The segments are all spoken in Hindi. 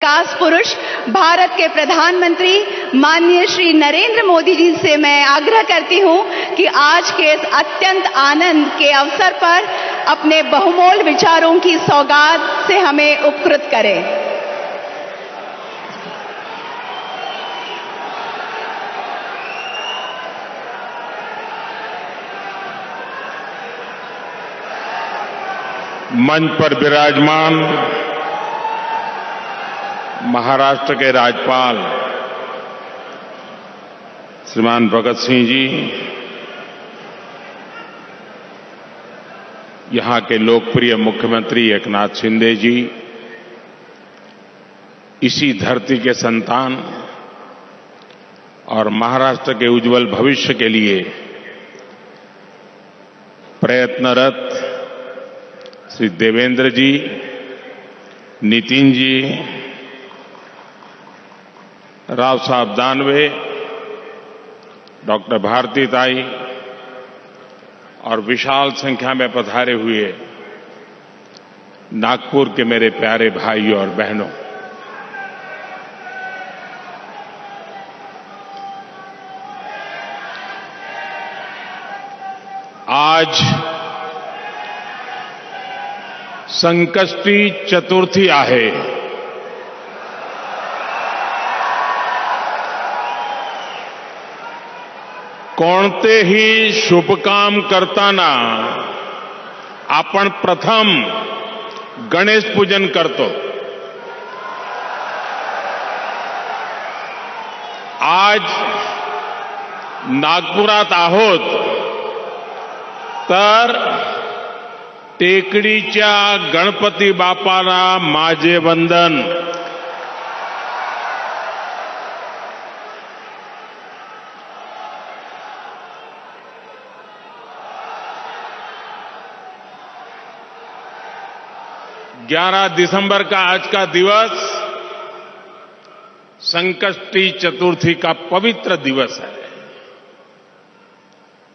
विकास पुरुष भारत के प्रधानमंत्री माननीय श्री नरेंद्र मोदी जी से मैं आग्रह करती हूं कि आज के इस अत्यंत आनंद के अवसर पर अपने बहुमूल्य विचारों की सौगात से हमें उपकृत करें। मंच पर विराजमान महाराष्ट्र के राज्यपाल श्रीमान भगत सिंह जी, यहां के लोकप्रिय मुख्यमंत्री एकनाथ शिंदे जी, इसी धरती के संतान और महाराष्ट्र के उज्जवल भविष्य के लिए प्रयत्नरत श्री देवेंद्र जी, नितिन जी, राव साहब दानवे, डॉक्टर भारती ताई और विशाल संख्या में पधारे हुए नागपुर के मेरे प्यारे भाइयों और बहनों, आज संकष्टी चतुर्थी आहे। कोणतेही शुभकाम करताना आपण प्रथम गणेश पूजन करतो। आज नागपुरात आहोत तर टेकडीच्या गणपती बापाला माझे वंदन। ग्यारह दिसंबर का आज का दिवस संकष्टी चतुर्थी का पवित्र दिवस है।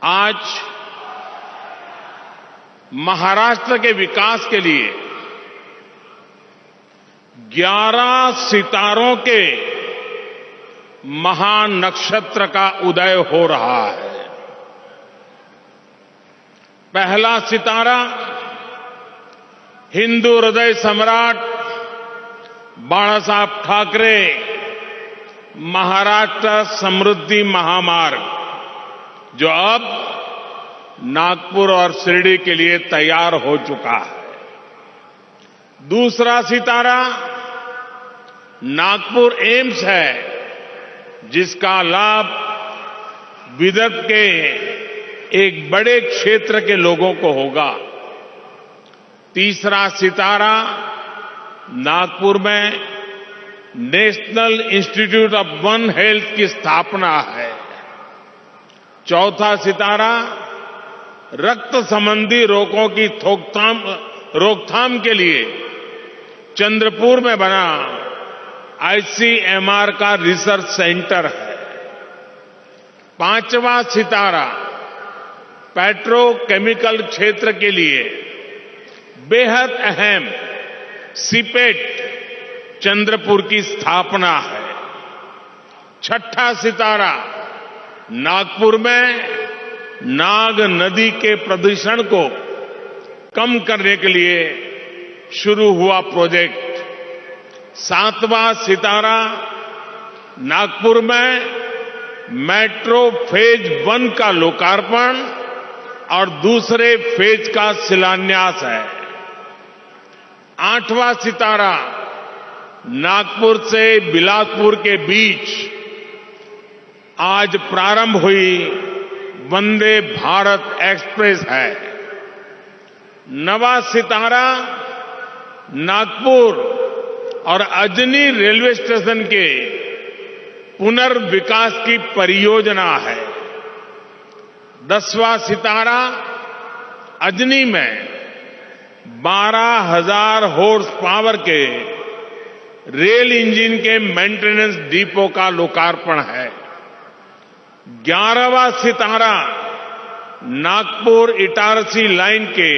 आज महाराष्ट्र के विकास के लिए 11 सितारों के महानक्षत्र का उदय हो रहा है। पहला सितारा हिंदू हृदय सम्राट बाळासाहेब ठाकरे महाराष्ट्र समृद्धि महामार्ग, जो अब नागपुर और शिरडी के लिए तैयार हो चुका है। दूसरा सितारा नागपुर एम्स है, जिसका लाभ विदर्भ के एक बड़े क्षेत्र के लोगों को होगा। तीसरा सितारा नागपुर में national institute of one health की स्थापना है। चौथा सितारा रक्त संबंधी रोगों की रोकथाम के लिए चंद्रपुर में बना आईसीएमआर का रिसर्च सेंटर है। पांचवा सितारा पेट्रोकेमिकल क्षेत्र के लिए बेहद अहम सीपेट चंद्रपुर की स्थापना है। छठा सितारा नागपुर में नाग नदी के प्रदूषण को कम करने के लिए शुरू हुआ प्रोजेक्ट। सातवां सितारा नागपुर में मेट्रो फेज 1 का लोकार्पण और दूसरे फेज का शिलान्यास है। आठवां सितारा नागपुर से बिलासपुर के बीच आज प्रारंभ हुई वंदे भारत एक्सप्रेस है। नवा सितारा नागपुर और अजनी रेलवे स्टेशन के पुनर्विकास की परियोजना है। 10वां सितारा अजनी में 12,000 हॉर्स पावर के रेल इंजन के मेंटेनेंस डिपो का लोकार्पण है। 11वां सितारा नागपुर इटारसी लाइन के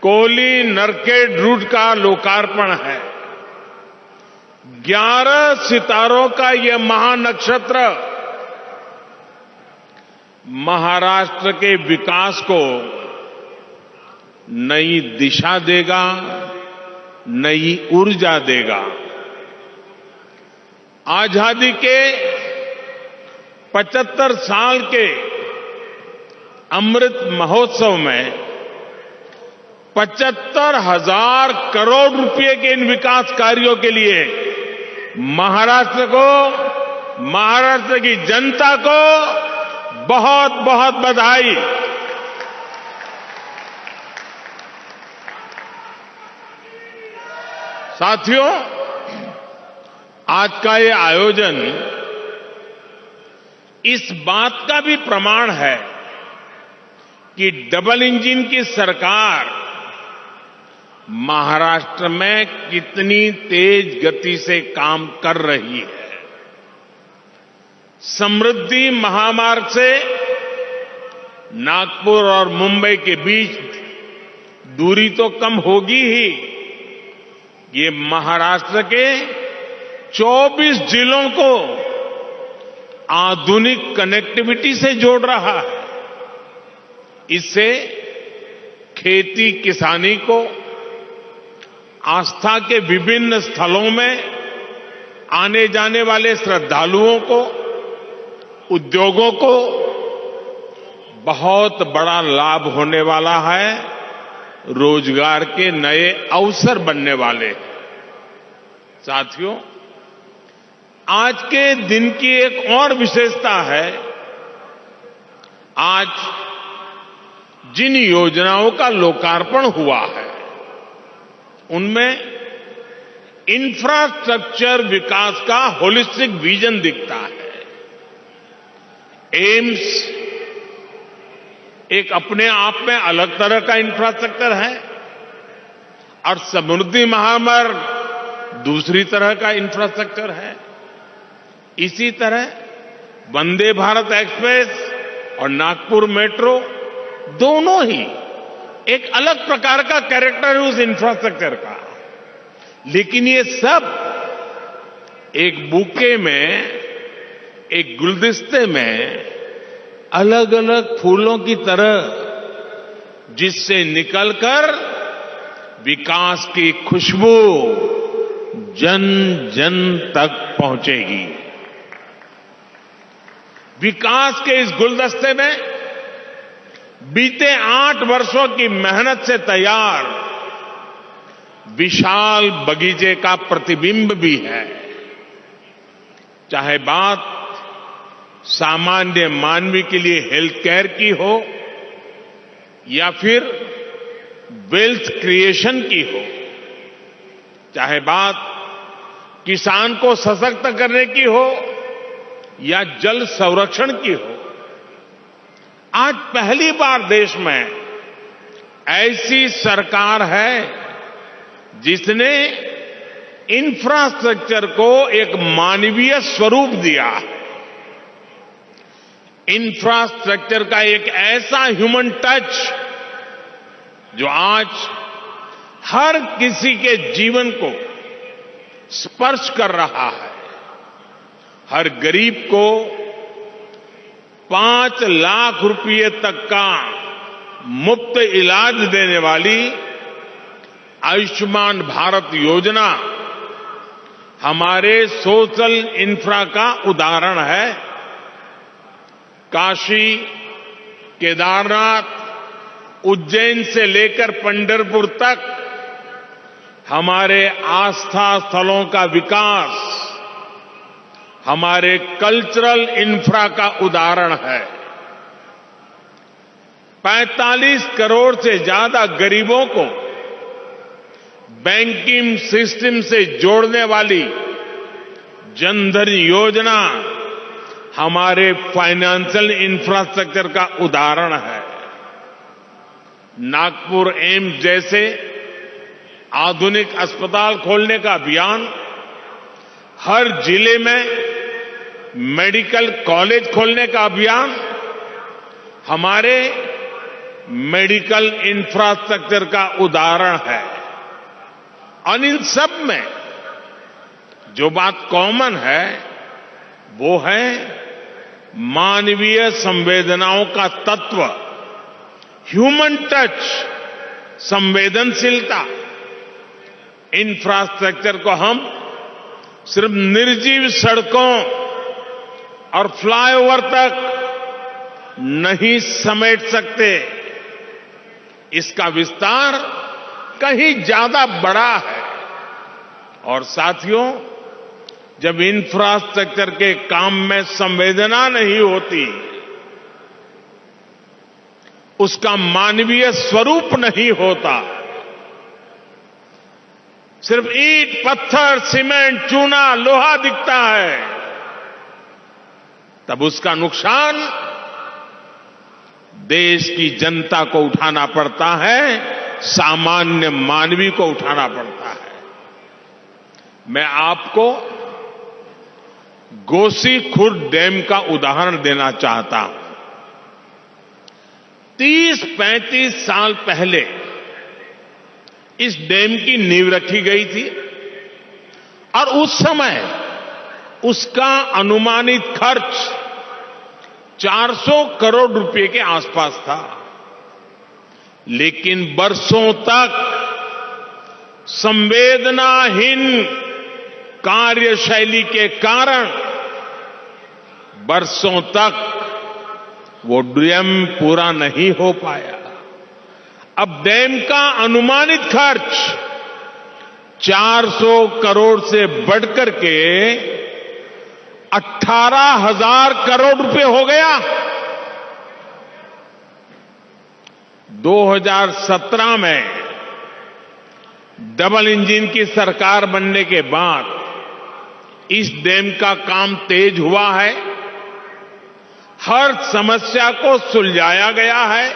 कोली नरखेड़ रूट का लोकार्पण है। 11 सितारों का यह महानक्षत्र महाराष्ट्र के विकास को नई दिशा देगा, नई ऊर्जा देगा। आजादी के 75 साल के अमृत महोत्सव में 75,000 करोड़ रुपए के इन विकास कार्यों के लिए महाराष्ट्र को, महाराष्ट्र की जनता को बहुत बहुत बधाई। साथियों, आज का ये आयोजन इस बात का भी प्रमाण है कि डबल इंजन की सरकार महाराष्ट्र में कितनी तेज गति से काम कर रही है। समृद्धि महामार्ग से नागपुर और मुंबई के बीच दूरी तो कम होगी ही, ये महाराष्ट्र के 24 जिलों को आधुनिक कनेक्टिविटी से जोड़ रहा है। इससे खेती किसानी को, आस्था के विभिन्न स्थलों में आने जाने वाले श्रद्धालुओं को, उद्योगों को बहुत बड़ा लाभ होने वाला है, रोजगार के नए अवसर बनने वाले हैं। साथियों, आज के दिन की एक और विशेषता है, आज जिन योजनाओं का लोकार्पण हुआ है उनमें इंफ्रास्ट्रक्चर विकास का होलिस्टिक विजन दिखता है। एम्स एक अपने आप में अलग तरह का इंफ्रास्ट्रक्चर है और समृद्धि महामार्ग दूसरी तरह का इंफ्रास्ट्रक्चर है। इसी तरह वंदे भारत एक्सप्रेस और नागपुर मेट्रो दोनों ही एक अलग प्रकार का कैरेक्टर है उस इंफ्रास्ट्रक्चर का, लेकिन ये सब एक बुके में, एक गुलदस्ते में अलग अलग फूलों की तरह जिससे निकलकर विकास की खुशबू जन जन तक पहुंचेगी। विकास के इस गुलदस्ते में बीते 8 वर्षों की मेहनत से तैयार विशाल बगीचे का प्रतिबिंब भी है। चाहे बात सामान्य मानवी के लिए हेल्थ केयर की हो या फिर वेल्थ क्रिएशन की हो, चाहे बात किसान को सशक्त करने की हो या जल संरक्षण की हो, आज पहली बार देश में ऐसी सरकार है जिसने इंफ्रास्ट्रक्चर को एक मानवीय स्वरूप दिया है। इंफ्रास्ट्रक्चर का एक ऐसा ह्यूमन टच जो आज हर किसी के जीवन को स्पर्श कर रहा है। हर गरीब को 5 लाख रुपए तक का मुफ्त इलाज देने वाली आयुष्मान भारत योजना हमारे सोशल इंफ्रा का उदाहरण है। काशी, केदारनाथ, उज्जैन से लेकर पंढरपुर तक हमारे आस्था स्थलों का विकास हमारे कल्चरल इंफ्रा का उदाहरण है। 45 करोड़ से ज्यादा गरीबों को बैंकिंग सिस्टम से जोड़ने वाली जनधन योजना हमारे फाइनेंशियल इंफ्रास्ट्रक्चर का उदाहरण है। नागपुर एम्स जैसे आधुनिक अस्पताल खोलने का अभियान, हर जिले में मेडिकल कॉलेज खोलने का अभियान हमारे मेडिकल इंफ्रास्ट्रक्चर का उदाहरण है। और इन सब में जो बात कॉमन है वो है मानवीय संवेदनाओं का तत्व, ह्यूमन टच, संवेदनशीलता। इंफ्रास्ट्रक्चर को हम सिर्फ निर्जीव सड़कों और फ्लाईओवर तक नहीं समेट सकते, इसका विस्तार कहीं ज्यादा बड़ा है। और साथियों, जब इंफ्रास्ट्रक्चर के काम में संवेदना नहीं होती, उसका मानवीय स्वरूप नहीं होता, सिर्फ ईंट, पत्थर, सीमेंट, चूना, लोहा दिखता है, तब उसका नुकसान देश की जनता को उठाना पड़ता है, सामान्य मानवी को उठाना पड़ता है। मैं आपको गोसीखुर्द डैम का उदाहरण देना चाहता हूं। 30-35 साल पहले इस डैम की नींव रखी गई थी और उस समय उसका अनुमानित खर्च 400 करोड़ रुपए के आसपास था। लेकिन बरसों तक संवेदनाहीन कार्यशैली के कारण बरसों तक वो डैम पूरा नहीं हो पाया। अब डैम का अनुमानित खर्च 400 करोड़ से बढ़कर के 18,000 करोड़ रुपए हो गया। 2017 में डबल इंजन की सरकार बनने के बाद इस डैम का काम तेज हुआ है, हर समस्या को सुलझाया गया है।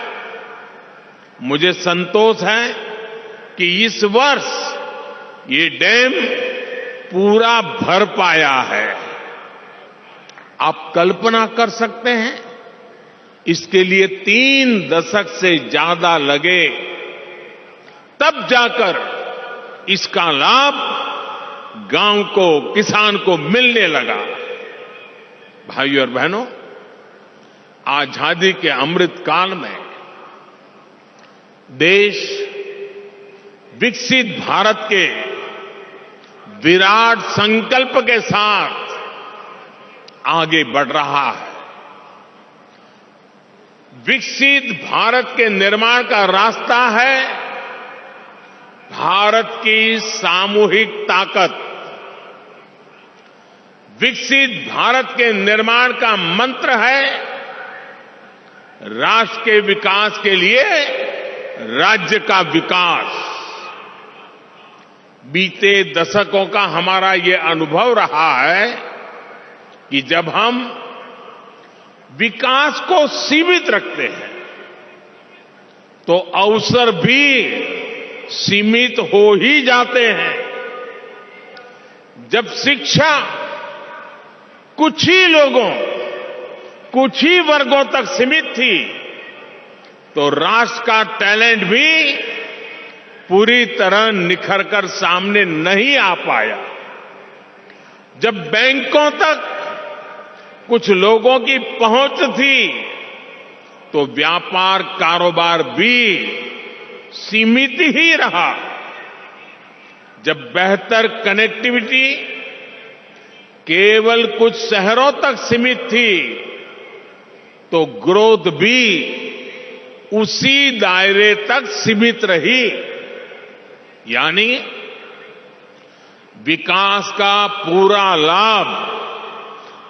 मुझे संतोष है कि इस वर्ष ये डैम पूरा भर पाया है। आप कल्पना कर सकते हैं, इसके लिए 3 दशक से ज्यादा लगे, तब जाकर इसका लाभ गांव को, किसान को मिलने लगा। भाइयों और बहनों, आजादी के अमृत काल में देश विकसित भारत के विराट संकल्प के साथ आगे बढ़ रहा है। विकसित भारत के निर्माण का रास्ता है भारत की सामूहिक ताकत। विकसित भारत के निर्माण का मंत्र है राष्ट्र के विकास के लिए राज्य का विकास। बीते दशकों का हमारा ये अनुभव रहा है कि जब हम विकास को सीमित रखते हैं तो अवसर भी सीमित हो ही जाते हैं। जब शिक्षा कुछ ही लोगों, कुछ ही वर्गों तक सीमित थी, तो राष्ट्र का टैलेंट भी पूरी तरह निखर कर सामने नहीं आ पाया। जब बैंकों तक कुछ लोगों की पहुंच थी, तो व्यापार कारोबार भी सीमित ही रहा। जब बेहतर कनेक्टिविटी केवल कुछ शहरों तक सीमित थी, तो ग्रोथ भी उसी दायरे तक सीमित रही। यानी विकास का पूरा लाभ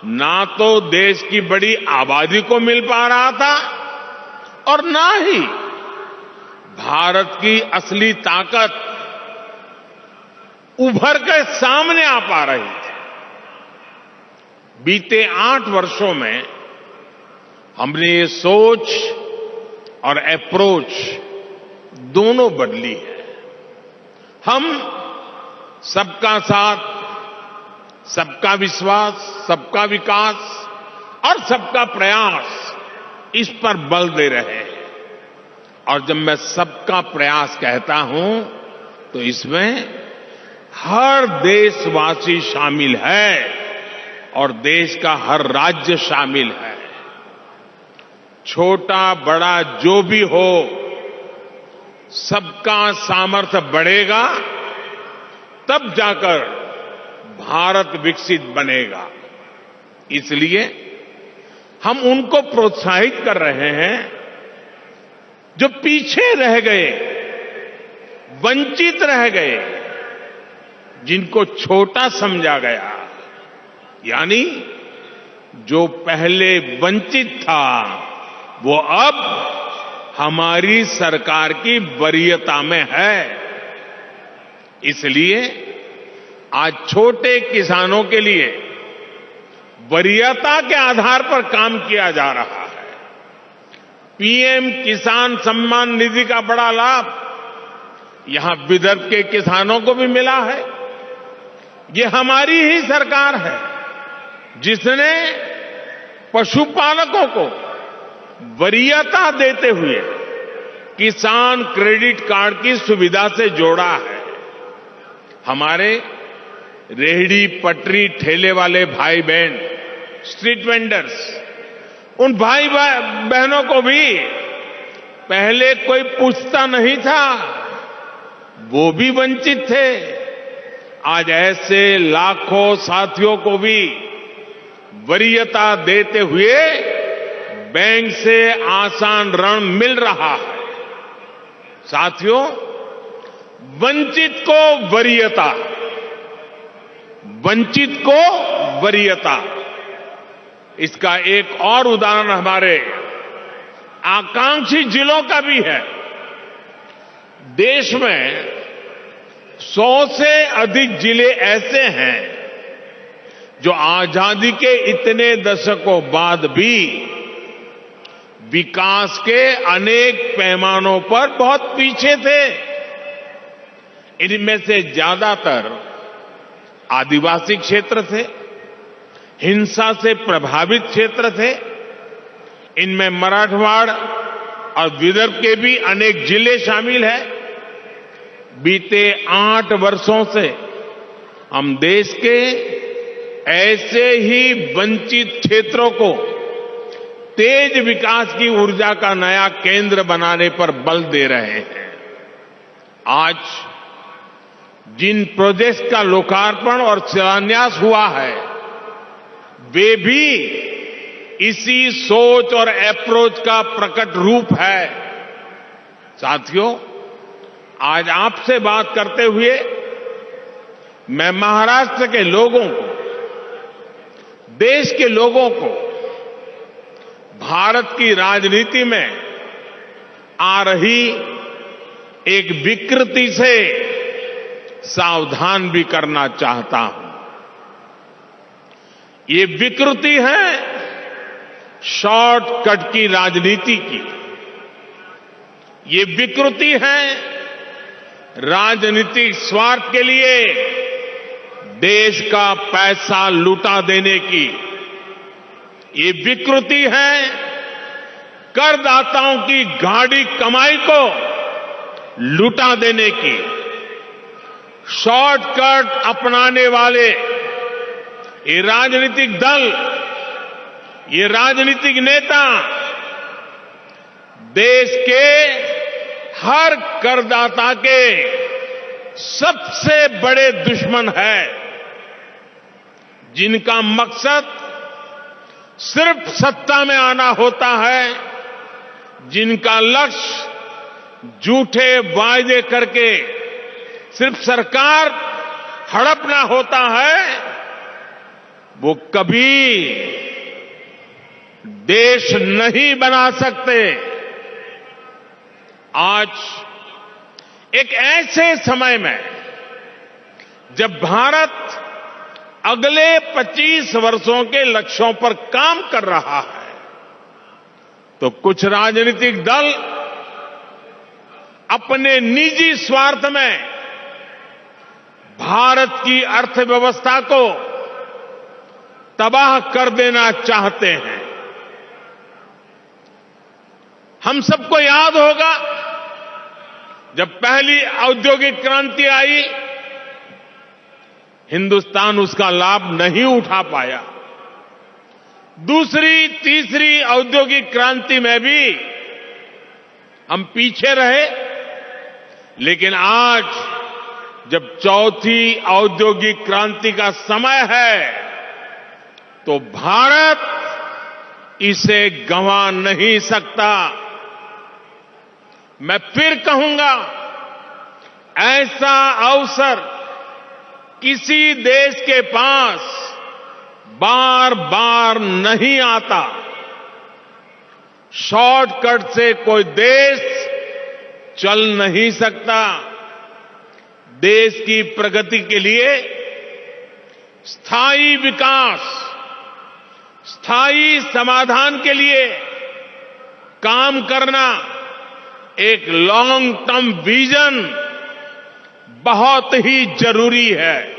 ना तो देश की बड़ी आबादी को मिल पा रहा था और ना ही भारत की असली ताकत उभर कर सामने आ पा रही थी। बीते 8 वर्षों में हमने ये सोच और अप्रोच दोनों बदली है। हम सबका साथ, सबका विश्वास, सबका विकास और सबका प्रयास, इस पर बल दे रहे हैं। और जब मैं सबका प्रयास कहता हूं तो इसमें हर देशवासी शामिल है और देश का हर राज्य शामिल है। छोटा बड़ा जो भी हो, सबका सामर्थ्य बढ़ेगा तब जाकर भारत विकसित बनेगा। इसलिए हम उनको प्रोत्साहित कर रहे हैं जो पीछे रह गए, वंचित रह गए, जिनको छोटा समझा गया, यानी जो पहले वंचित था वो अब हमारी सरकार की वरीयता में है। इसलिए आज छोटे किसानों के लिए वरीयता के आधार पर काम किया जा रहा है। पीएम किसान सम्मान निधि का बड़ा लाभ यहां विदर्भ के किसानों को भी मिला है। ये हमारी ही सरकार है जिसने पशुपालकों को वरीयता देते हुए किसान क्रेडिट कार्ड की सुविधा से जोड़ा है। हमारे रेहड़ी पटरी ठेले वाले भाई बहन, स्ट्रीट वेंडर्स, उन भाई बहनों को भी पहले कोई पूछता नहीं था, वो भी वंचित थे। आज ऐसे लाखों साथियों को भी वरीयता देते हुए बैंक से आसान ऋण मिल रहा है। साथियों, वंचित को वरीयता, वंचित को वरीयता, इसका एक और उदाहरण हमारे आकांक्षी जिलों का भी है। देश में 100 से अधिक जिले ऐसे हैं जो आजादी के इतने दशकों बाद भी विकास के अनेक पैमानों पर बहुत पीछे थे। इनमें से ज्यादातर आदिवासी क्षेत्र थे, हिंसा से प्रभावित क्षेत्र थे। इनमें मराठवाड़ और विदर्भ के भी अनेक जिले शामिल हैं। बीते 8 वर्षों से हम देश के ऐसे ही वंचित क्षेत्रों को तेज विकास की ऊर्जा का नया केंद्र बनाने पर बल दे रहे हैं। आज जिन प्रोजेक्ट्स का लोकार्पण और शिलान्यास हुआ है, वे भी इसी सोच और अप्रोच का प्रकट रूप है। साथियों, आज आपसे बात करते हुए मैं महाराष्ट्र के लोगों को, देश के लोगों को भारत की राजनीति में आ रही एक विकृति से सावधान भी करना चाहता हूं। ये विकृति है शॉर्टकट की राजनीति की। ये विकृति है राजनीतिक स्वार्थ के लिए देश का पैसा लुटा देने की। ये विकृति है करदाताओं की गाढ़ी कमाई को लुटा देने की। शॉर्टकट अपनाने वाले ये राजनीतिक दल, ये राजनीतिक नेता देश के हर करदाता के सबसे बड़े दुश्मन है, जिनका मकसद सिर्फ सत्ता में आना होता है, जिनका लक्ष्य झूठे वायदे करके सिर्फ सरकार हड़पना होता है, वो कभी देश नहीं बना सकते। आज एक ऐसे समय में जब भारत अगले 25 वर्षों के लक्ष्यों पर काम कर रहा है, तो कुछ राजनीतिक दल अपने निजी स्वार्थ में भारत की अर्थव्यवस्था को तबाह कर देना चाहते हैं। हम सबको याद होगा जब पहली औद्योगिक क्रांति आई हिंदुस्तान उसका लाभ नहीं उठा पाया। दूसरी, तीसरी औद्योगिक क्रांति में भी हम पीछे रहे, लेकिन आज जब चौथी औद्योगिक क्रांति का समय है तो भारत इसे गंवा नहीं सकता। मैं फिर कहूंगा, ऐसा अवसर किसी देश के पास बार बार नहीं आता। शॉर्टकट से कोई देश चल नहीं सकता। देश की प्रगति के लिए स्थायी विकास, स्थायी समाधान के लिए काम करना, एक लॉन्ग टर्म विजन बहुत ही जरूरी है।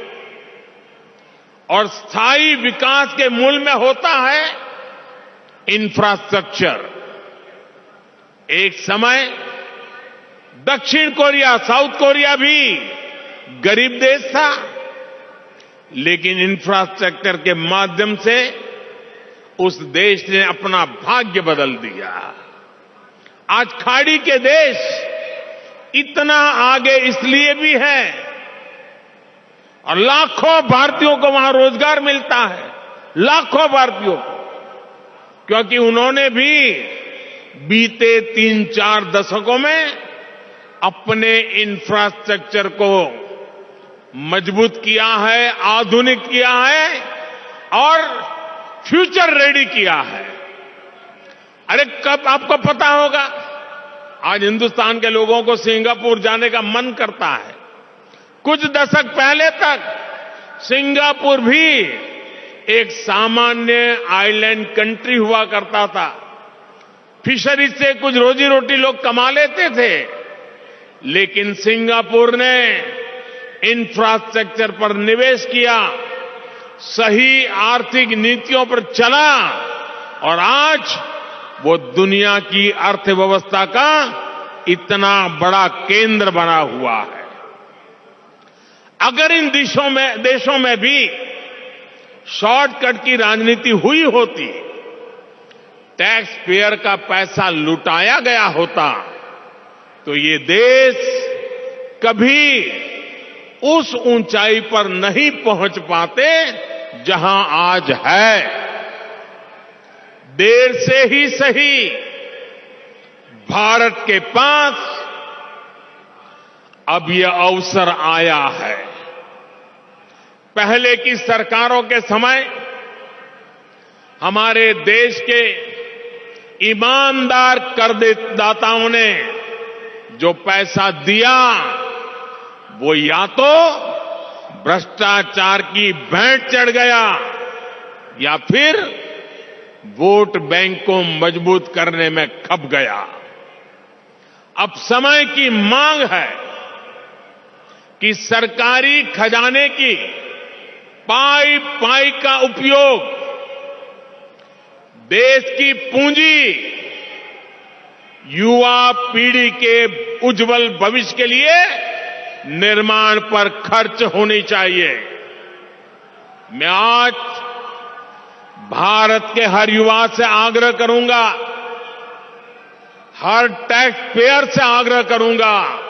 और स्थायी विकास के मूल में होता है इंफ्रास्ट्रक्चर। एक समय दक्षिण कोरिया, साउथ कोरिया भी गरीब देश था, लेकिन इंफ्रास्ट्रक्चर के माध्यम से उस देश ने अपना भाग्य बदल दिया। आज खाड़ी के देश इतना आगे इसलिए भी है और लाखों भारतीयों को वहां रोजगार मिलता है, लाखों भारतीयों को, क्योंकि उन्होंने भी बीते 3-4 दशकों में अपने इंफ्रास्ट्रक्चर को मजबूत किया है, आधुनिक किया है और फ्यूचर रेडी किया है। अरे कब आपको पता होगा, आज हिंदुस्तान के लोगों को सिंगापुर जाने का मन करता है। कुछ दशक पहले तक सिंगापुर भी एक सामान्य आइलैंड कंट्री हुआ करता था। फिशरीज से कुछ रोजी रोटी लोग कमा लेते थे, लेकिन सिंगापुर ने इंफ्रास्ट्रक्चर पर निवेश किया, सही आर्थिक नीतियों पर चला और आज वो दुनिया की अर्थव्यवस्था का इतना बड़ा केंद्र बना हुआ है। अगर इन देशों में भी शॉर्टकट की राजनीति हुई होती, टैक्स पेयर का पैसा लुटाया गया होता, तो ये देश कभी उस ऊंचाई पर नहीं पहुंच पाते जहां आज है। देर से ही सही, भारत के पास अब यह अवसर आया है। पहले की सरकारों के समय हमारे देश के ईमानदार करदाताओं ने जो पैसा दिया, वो या तो भ्रष्टाचार की भेंट चढ़ गया या फिर वोट बैंक को मजबूत करने में खप गया। अब समय की मांग है कि सरकारी खजाने की पाई पाई का उपयोग देश की पूंजी, युवा पीढ़ी के उज्जवल भविष्य के लिए निर्माण पर खर्च होनी चाहिए। मैं आज भारत के हर युवा से आग्रह करूंगा, हर टैक्स पेयर से आग्रह करूंगा,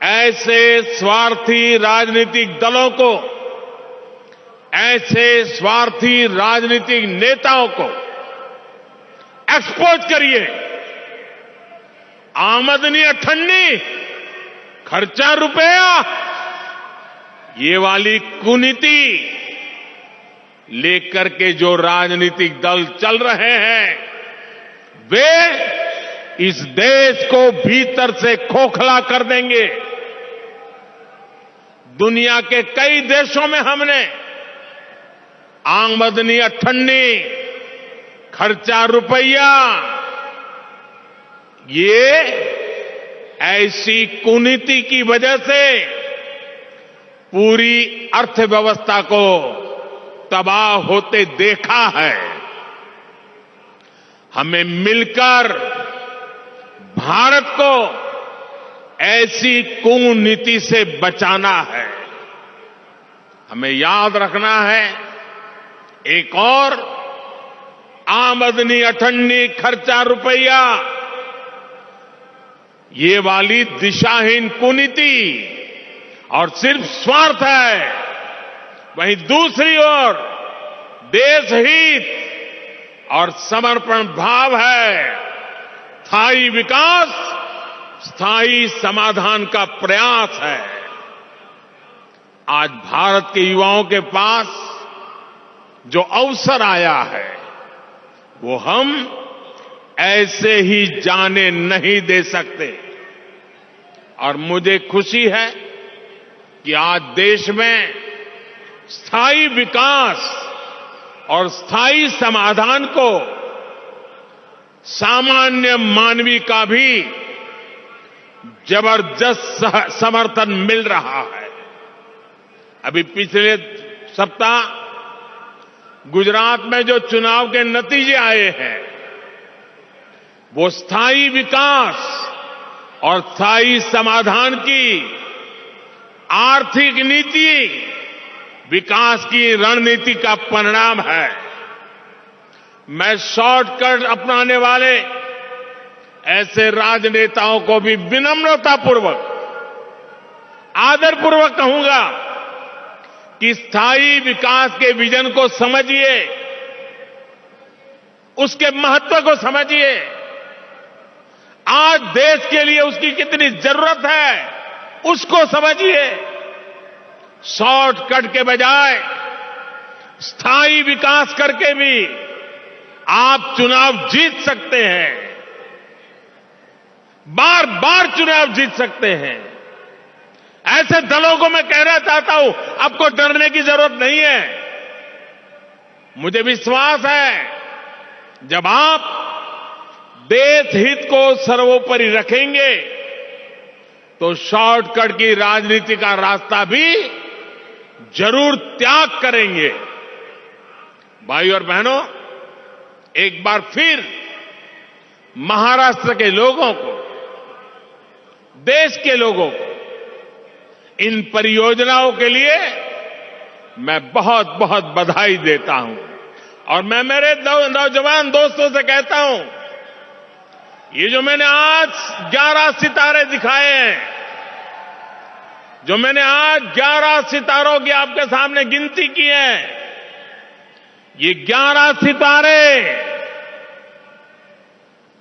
ऐसे स्वार्थी राजनीतिक दलों को, ऐसे स्वार्थी राजनीतिक नेताओं को एक्सपोज करिए। आमदनी अठन्नी, खर्चा रुपया, ये वाली कुनीति लेकर के जो राजनीतिक दल चल रहे हैं, वे इस देश को भीतर से खोखला कर देंगे। दुनिया के कई देशों में हमने आमदनी अठन्नी, खर्चा रुपया, ये ऐसी कुनीति की वजह से पूरी अर्थव्यवस्था को तबाह होते देखा है। हमें मिलकर भारत को ऐसी कुनीति से बचाना है। हमें याद रखना है, एक और आमदनी अठन्नी खर्चा रुपया, ये वाली दिशाहीन कुनीति और सिर्फ स्वार्थ है। वहीं दूसरी ओर देश हित और समर्पण भाव है। स्थायी विकास, स्थायी समाधान का प्रयास है। आज भारत के युवाओं के पास जो अवसर आया है, वो हम ऐसे ही जाने नहीं दे सकते। और मुझे खुशी है कि आज देश में स्थायी विकास और स्थायी समाधान को सामान्य मानवी का भी जबरदस्त समर्थन मिल रहा है। अभी पिछले सप्ताह गुजरात में जो चुनाव के नतीजे आए हैं, वो स्थायी विकास और स्थायी समाधान की आर्थिक नीति, विकास की रणनीति का परिणाम है। मैं शॉर्टकट अपनाने वाले ऐसे राजनेताओं को भी विनम्रतापूर्वक, आदरपूर्वक कहूंगा कि स्थायी विकास के विजन को समझिए, उसके महत्व को समझिए। आज देश के लिए उसकी कितनी जरूरत है, उसको समझिए। शॉर्टकट के बजाय स्थायी विकास करके भी आप चुनाव जीत सकते हैं, बार बार चुनाव जीत सकते हैं। ऐसे दलों को मैं कहना चाहता हूं, आपको डरने की जरूरत नहीं है। मुझे विश्वास है, जब आप देश हित को सर्वोपरि रखेंगे, तो शॉर्टकट की राजनीति का रास्ता भी जरूर त्याग करेंगे। भाई और बहनों, एक बार फिर महाराष्ट्र के लोगों को, देश के लोगों को इन परियोजनाओं के लिए मैं बहुत बहुत बधाई देता हूं। और मैं मेरे नौजवान दोस्तों से कहता हूं, ये जो मैंने आज 11 सितारे दिखाए हैं, जो मैंने आज 11 सितारों की आपके सामने गिनती की है, ये 11 सितारे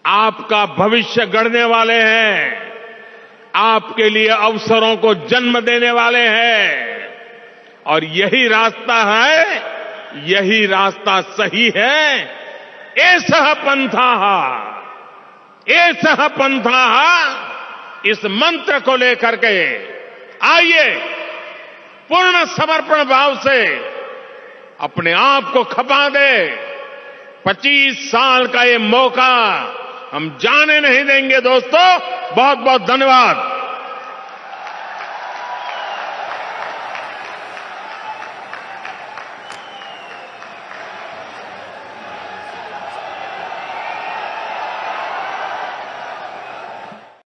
आपका भविष्य गढ़ने वाले हैं, आपके लिए अवसरों को जन्म देने वाले हैं। और यही रास्ता है, यही रास्ता सही है। एषः पंथः, एषः पंथः, इस मंत्र को लेकर के आइए, पूर्ण समर्पण भाव से अपने आप को खपा दे। 25 साल का ये मौका हम जाने नहीं देंगे दोस्तों। बहुत बहुत धन्यवाद।